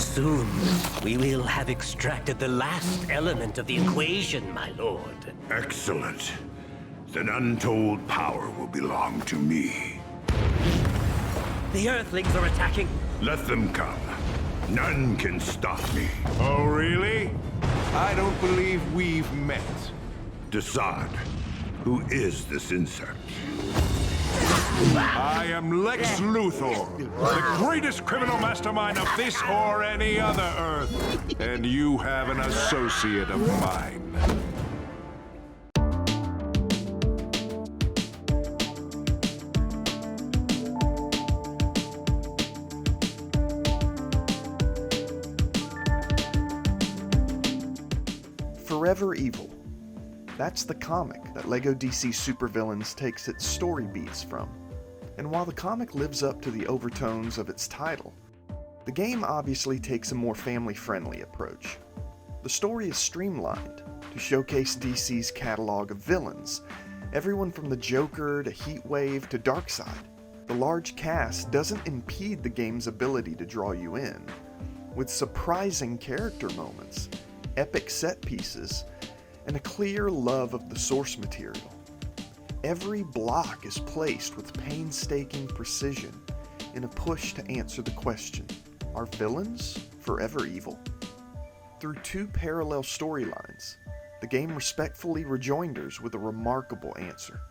Soon, we will have extracted the last element of the equation, my lord. Excellent. Then untold power will belong to me. The Earthlings are attacking. Let them come. None can stop me. Oh, really? I don't believe we've met. Decide, who is this insect? I am Lex Luthor, the greatest criminal mastermind of this or any other Earth. And you have an associate of mine. Forever Evil. That's the comic that LEGO DC Supervillains takes its story beats from. And while the comic lives up to the overtones of its title, the game obviously takes a more family-friendly approach. The story is streamlined to showcase DC's catalog of villains, everyone from the Joker to Heatwave to Darkseid. The large cast doesn't impede the game's ability to draw you in, with surprising character moments, epic set pieces, and a clear love of the source material. Every block is placed with painstaking precision in a push to answer the question, are villains forever evil? Through two parallel storylines, the game respectfully rejoinders with a remarkable answer.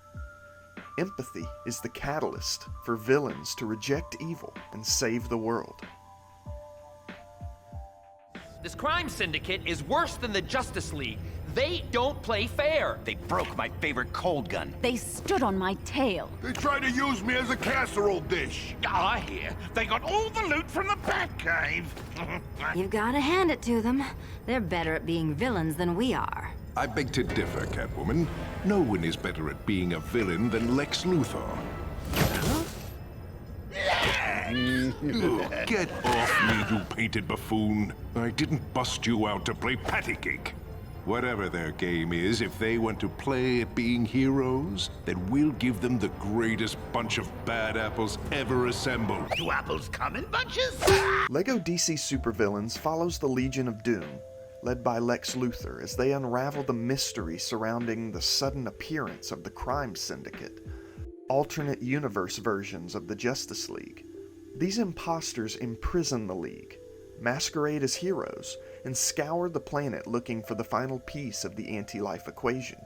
Empathy is the catalyst for villains to reject evil and save the world. This crime syndicate is worse than the Justice League. They don't play fair. They broke my favorite cold gun. They stood on my tail. They tried to use me as a casserole dish. I hear they got all the loot from the Batcave. You've got to hand it to them. They're better at being villains than we are. I beg to differ, Catwoman. No one is better at being a villain than Lex Luthor. Get off me, you painted buffoon. I didn't bust you out to play patty cake. Whatever their game is, if they want to play at being heroes, then we'll give them the greatest bunch of bad apples ever assembled. Do apples come in bunches? LEGO DC Supervillains follows the Legion of Doom, led by Lex Luthor, as they unravel the mystery surrounding the sudden appearance of the crime syndicate, alternate universe versions of the Justice League. These imposters imprison the League, masquerade as heroes, and scour the planet looking for the final piece of the anti-life equation,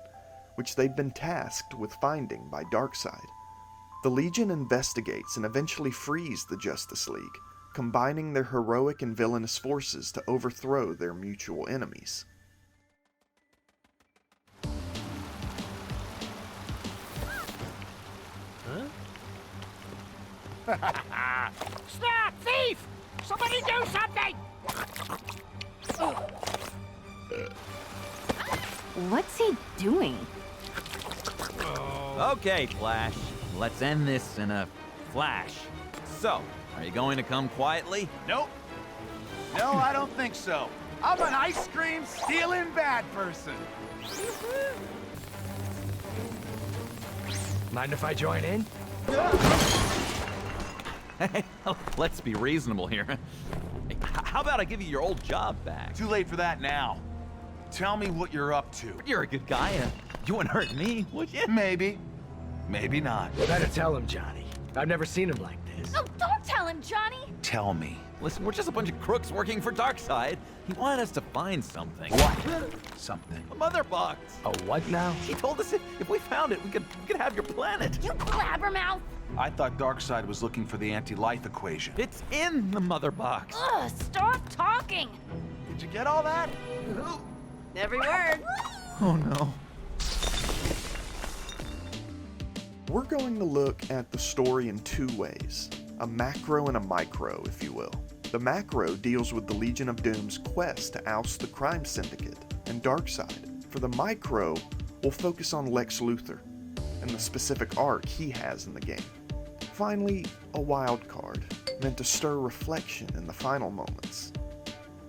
which they've been tasked with finding by Darkseid. The Legion investigates and eventually frees the Justice League, combining their heroic and villainous forces to overthrow their mutual enemies. Snap! Thief! Somebody do something! What's he doing? Okay, Flash. Let's end this in a flash. So, are you going to come quietly? Nope. No, I don't think so. I'm an ice cream stealing bad person. Mind if I join in? Hey, let's be reasonable here. Hey, how about I give you your old job back? Too late for that now. Tell me what you're up to. You're a good guy. You wouldn't hurt me, would you? Maybe. Maybe not. Better tell him, Johnny. I've never seen him like this. Oh, don't tell him, Johnny! Tell me. Listen, we're just a bunch of crooks working for Darkseid. He wanted us to find something. What? Something. A mother box. A what now? He told us if we found it, we could have your planet. You blabbermouth! I thought Darkseid was looking for the anti-life equation. It's in the mother box. Ugh, stop talking! Did you get all that? Every word. Oh no. We're going to look at the story in two ways, a macro and a micro, if you will. The macro deals with the Legion of Doom's quest to oust the crime syndicate and Darkseid. For the micro, we'll focus on Lex Luthor and the specific arc he has in the game. Finally, a wild card, meant to stir reflection in the final moments.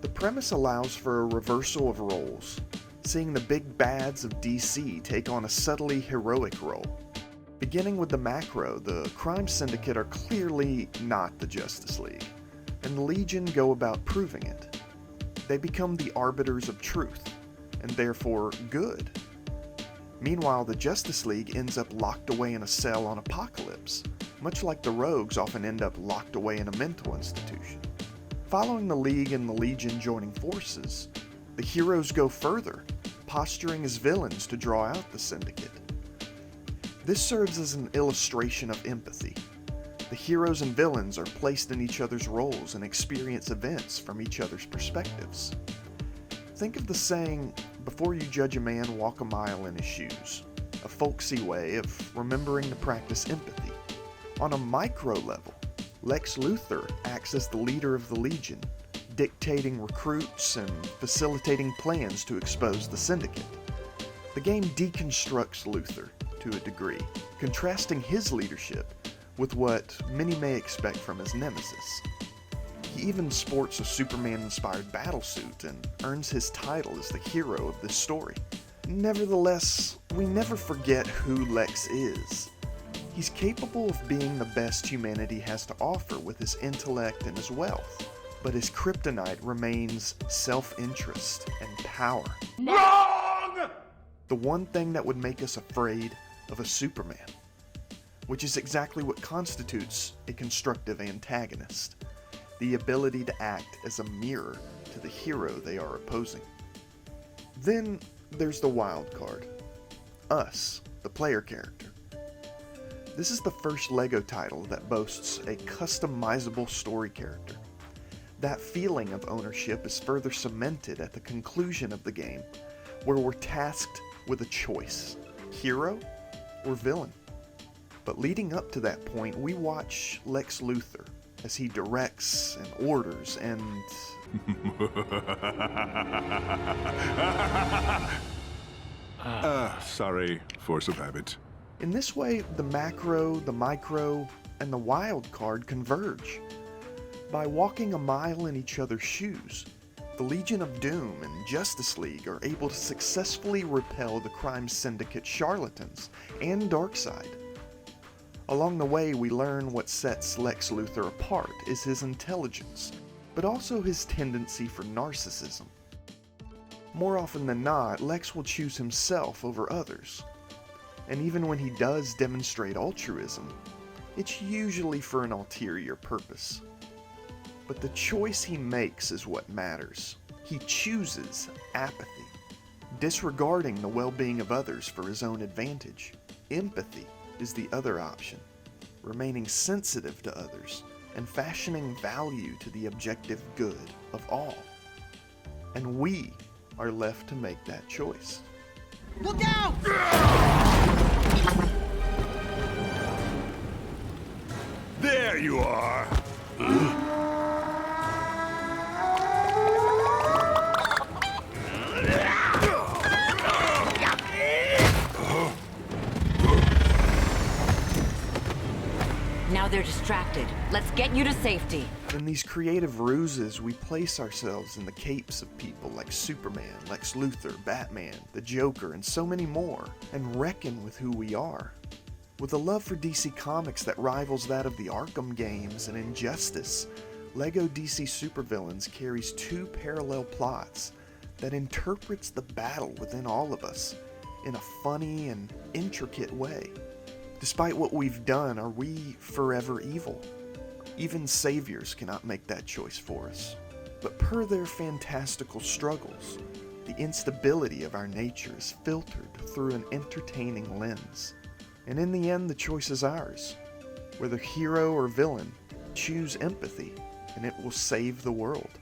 The premise allows for a reversal of roles, seeing the big bads of DC take on a subtly heroic role. Beginning with the macro, the crime syndicate are clearly not the Justice League. and the Legion go about proving it. They become the arbiters of truth, and therefore good. Meanwhile, the Justice League ends up locked away in a cell on Apocalypse, much like the Rogues often end up locked away in a mental institution. Following the League and the Legion joining forces, the heroes go further, posturing as villains to draw out the Syndicate. This serves as an illustration of empathy. The heroes and villains are placed in each other's roles and experience events from each other's perspectives. Think of the saying, "Before you judge a man, walk a mile in his shoes," a folksy way of remembering to practice empathy. On a micro level, Lex Luthor acts as the leader of the Legion, dictating recruits and facilitating plans to expose the Syndicate. The game deconstructs Luthor to a degree, contrasting his leadership with what many may expect from his nemesis. He even sports a Superman-inspired battlesuit and earns his title as the hero of this story. Nevertheless, we never forget who Lex is. He's capable of being the best humanity has to offer with his intellect and his wealth, but his kryptonite remains self-interest and power. Wrong! The one thing that would make us afraid of a Superman, which is exactly what constitutes a constructive antagonist, the ability to act as a mirror to the hero they are opposing. Then there's the wild card, us, the player character. This is the first LEGO title that boasts a customizable story character. That feeling of ownership is further cemented at the conclusion of the game, where we're tasked with a choice, hero or villain. But leading up to that point, we watch Lex Luthor as he directs and orders and... Sorry, force of habit. In this way, the macro, the micro, and the wild card converge. By walking a mile in each other's shoes, the Legion of Doom and Justice League are able to successfully repel the crime syndicate charlatans and Darkseid. Along the way, we learn what sets Lex Luthor apart is his intelligence, but also his tendency for narcissism. More often than not, Lex will choose himself over others. And even when he does demonstrate altruism, it's usually for an ulterior purpose. But the choice he makes is what matters. He chooses apathy, disregarding the well-being of others for his own advantage. Empathy is the other option, remaining sensitive to others and fashioning value to the objective good of all. And we are left to make that choice. Look out! There you are! Now they're distracted. Let's get you to safety. In these creative ruses, we place ourselves in the capes of people like Superman, Lex Luthor, Batman, the Joker, and so many more, and reckon with who we are. With a love for DC Comics that rivals that of the Arkham games and Injustice, LEGO DC Supervillains carries two parallel plots that interprets the battle within all of us in a funny and intricate way. Despite what we've done, are we forever evil? Even saviors cannot make that choice for us. But per their fantastical struggles, the instability of our nature is filtered through an entertaining lens. And in the end, the choice is ours. Whether hero or villain, choose empathy, and it will save the world.